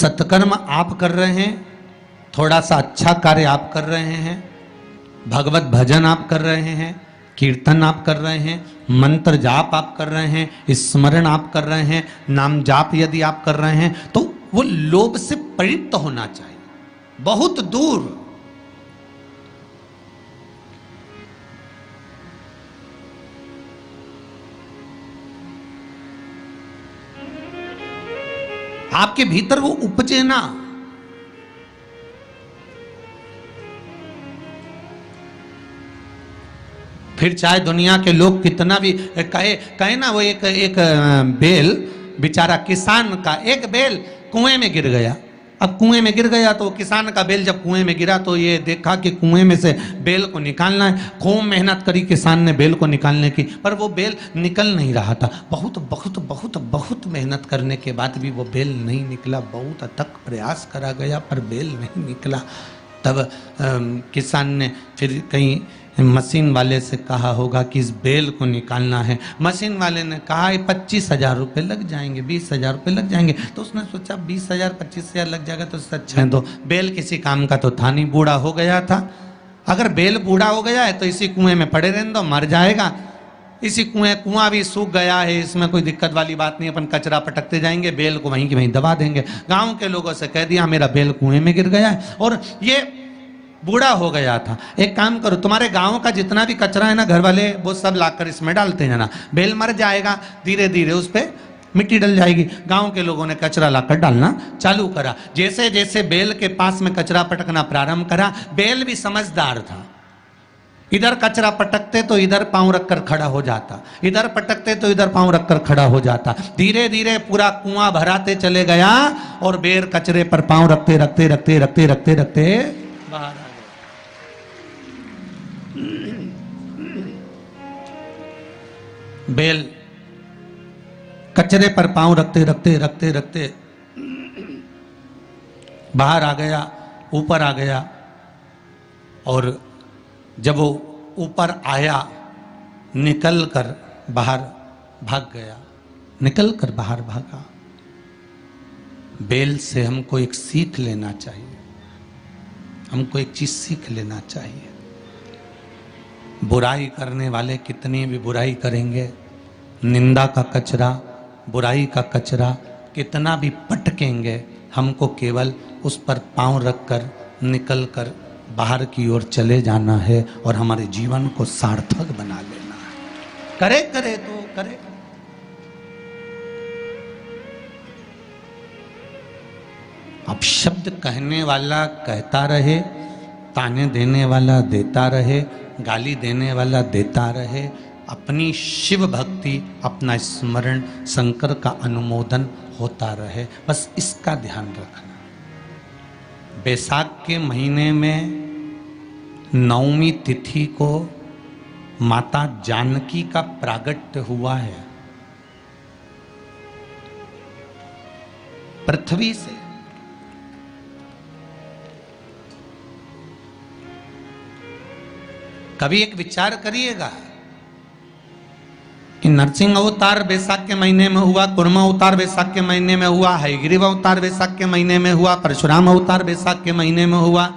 सत्कर्म आप कर रहे हैं, थोड़ा सा अच्छा कार्य आप कर रहे हैं, भगवत भजन आप कर रहे हैं, कीर्तन आप कर रहे हैं, मंत्र जाप आप कर रहे हैं, स्मरण आप कर रहे हैं, नाम जाप यदि आप कर रहे हैं, तो वो लोभ से परित होना चाहिए, बहुत दूर। आपके भीतर वो उपजे ना। फिर चाहे दुनिया के लोग कितना भी कहे ना, वो एक बेल बेचारा किसान का, एक बेल कुएं में गिर गया। अब कुएं में गिर गया तो किसान का बेल जब कुएं में गिरा तो ये देखा कि कुएं में से बेल को निकालना है। खूब मेहनत करी किसान ने बेल को निकालने की, पर वो बेल निकल नहीं रहा था। बहुत बहुत बहुत बहुत मेहनत करने के बाद भी वो बेल नहीं निकला। बहुत अथक प्रयास करा गया पर बेल नहीं निकला। तब किसान ने फिर कहीं मशीन वाले से कहा होगा कि इस बेल को निकालना है। मशीन वाले ने कहा 25,000 रुपये लग जाएंगे, 20,000 रुपये लग जाएंगे। तो उसने सोचा 20,000 25,000 लग जाएगा तो अच्छा है। तो बेल किसी काम का तो था नहीं, बूढ़ा हो गया था। अगर बेल बूढ़ा हो गया है तो इसी कुएं में पड़े रहने दो, मर जाएगा। इसी कुआं भी सूख गया है, इसमें कोई दिक्कत वाली बात नहीं, अपन कचरा पटकते जाएंगे, बेल को वहीं की वहीं दबा देंगे। गाँव के लोगों से कह दिया मेरा बेल कुएं में गिर गया है और ये बूढ़ा हो गया था। एक काम करो, तुम्हारे गांव का जितना भी कचरा है ना, घर वाले वो सब लाकर इसमें डालते जाना। बेल मर जाएगा, धीरे धीरे उस पर मिट्टी डल जाएगी। गांव के लोगों ने कचरा लाकर डालना चालू करा। जैसे जैसे बेल के पास में कचरा पटकना प्रारंभ करा, बेल भी समझदार था। इधर कचरा पटकते तो इधर पांव रखकर खड़ा हो जाता, इधर पटकते तो इधर पांव रखकर खड़ा हो जाता। धीरे धीरे पूरा कुआं भराते चले गया और बेल कचरे पर पांव रखते रखते रखते रखते रखते रखते बाहर। बेल कचरे पर पांव रखते रखते रखते रखते बाहर आ गया, ऊपर आ गया। और जब वो ऊपर आया, निकल कर बाहर भाग गया, निकल कर बाहर भागा। बेल से हमको एक सीख लेना चाहिए, हमको एक चीज सीख लेना चाहिए। बुराई करने वाले कितनी भी बुराई करेंगे, निंदा का कचरा, बुराई का कचरा कितना भी पटकेंगे, हमको केवल उस पर पांव रखकर निकल कर बाहर की ओर चले जाना है और हमारे जीवन को सार्थक बना लेना है। करे करे तो करे। अब शब्द कहने वाला कहता रहे, ताने देने वाला देता रहे, गाली देने वाला देता रहे। अपनी शिव भक्ति, अपना स्मरण, शंकर का अनुमोदन होता रहे, बस इसका ध्यान रखना। बैसाख के महीने में 9वीं तिथि को माता जानकी का प्रागट्य हुआ है पृथ्वी से। कभी एक विचार करिएगा कि नरसिंह अवतार बैसाख के महीने में हुआ, कुर्म अवतार बैसाख के महीने में हुआ, हयग्रीव अवतार बैसाख के महीने में हुआ, परशुराम अवतार बैसाख के महीने में हुआ,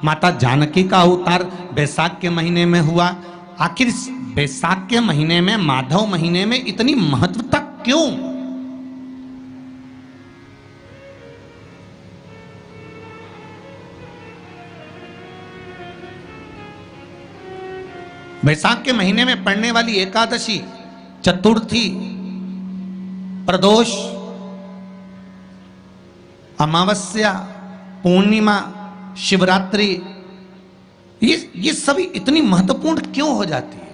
माता जानकी का अवतार बैसाख के महीने में हुआ। आखिर बैसाख के महीने में, माधव महीने में इतनी महत्वता क्यों? बैसाख के महीने में पड़ने वाली एकादशी, चतुर्थी, प्रदोष, अमावस्या, पूर्णिमा, शिवरात्रि, ये सभी इतनी महत्वपूर्ण क्यों हो जाती है?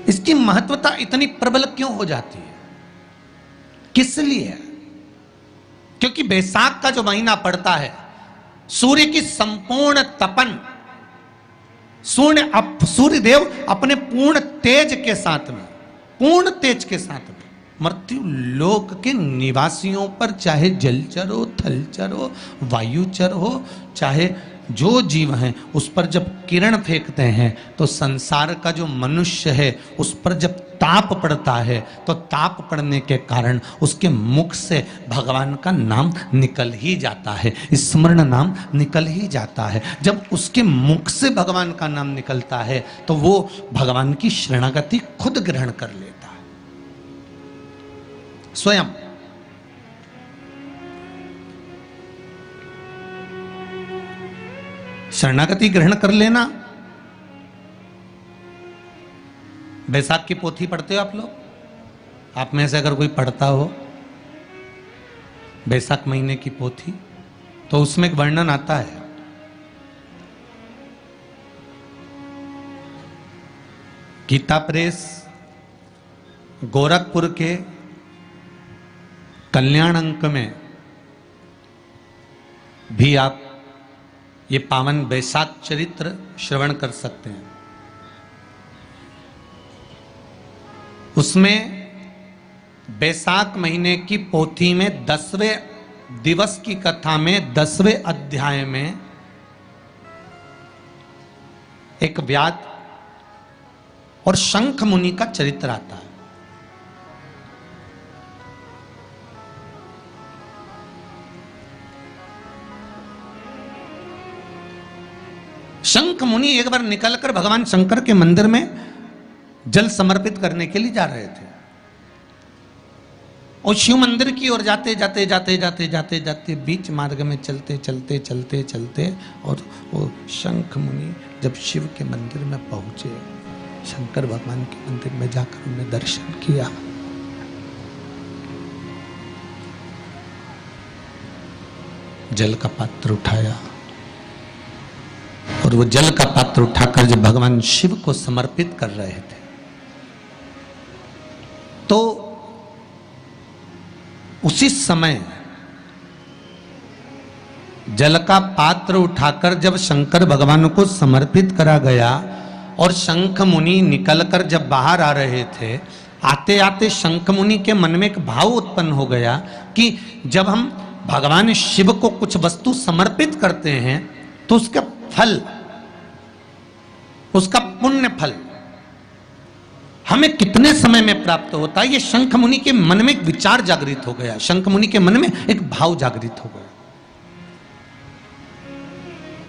इसकी महत्वता इतनी प्रबल क्यों हो जाती है? किस लिए? क्योंकि बैसाख का जो महीना पड़ता है, सूर्य की संपूर्ण तपन, सूर्य देव अपने पूर्ण तेज के साथ में, पूर्ण तेज के साथ में मृत्यु लोक के निवासियों पर, चाहे जलचर हो, थलचर हो, वायुचर हो, चाहे जो जीव हैं उस पर जब किरण फेंकते हैं तो संसार का जो मनुष्य है उस पर जब ताप पड़ता है तो ताप पड़ने के कारण उसके मुख से भगवान का नाम निकल ही जाता है, स्मरण नाम निकल ही जाता है। जब उसके मुख से भगवान का नाम निकलता है तो वो भगवान की शरणागति खुद ग्रहण कर लेता है स्वयं। शरणागति ग्रहण कर लेना। बैसाख की पोथी पढ़ते हो आप लोग? आप में से अगर कोई पढ़ता हो बैसाख महीने की पोथी तो उसमें एक वर्णन आता है, गीता प्रेस गोरखपुर के कल्याण अंक में भी आप ये पावन बैसाख चरित्र श्रवण कर सकते हैं। उसमें बैसाख महीने की पोथी में 10वें दिवस की कथा में 10वें अध्याय में एक व्याध और शंख मुनि का चरित्र आता है। शंख मुनि एक बार निकलकर भगवान शंकर के मंदिर में जल समर्पित करने के लिए जा रहे थे और शिव मंदिर की ओर जाते जाते जाते जाते जाते जाते बीच मार्ग में चलते चलते चलते चलते और वो शंख मुनि जब शिव के मंदिर में पहुंचे, शंकर भगवान के मंदिर में जाकर उन्हें दर्शन किया, जल का पात्र उठाया और वो जल का पात्र उठाकर जब भगवान शिव को समर्पित कर रहे थे तो उसी समय जल का पात्र उठाकर जब शंकर भगवान को समर्पित करा गया और शंख मुनि निकलकर जब बाहर आ रहे थे, आते आते शंख मुनि के मन में एक भाव उत्पन्न हो गया कि जब हम भगवान शिव को कुछ वस्तु समर्पित करते हैं तो उसका फल, उसका पुण्य फल हमें कितने समय में प्राप्त होता है। ये शंख मुनि के मन में एक विचार जागृत हो गया, शंख मुनि के मन में एक भाव जागृत हो गया।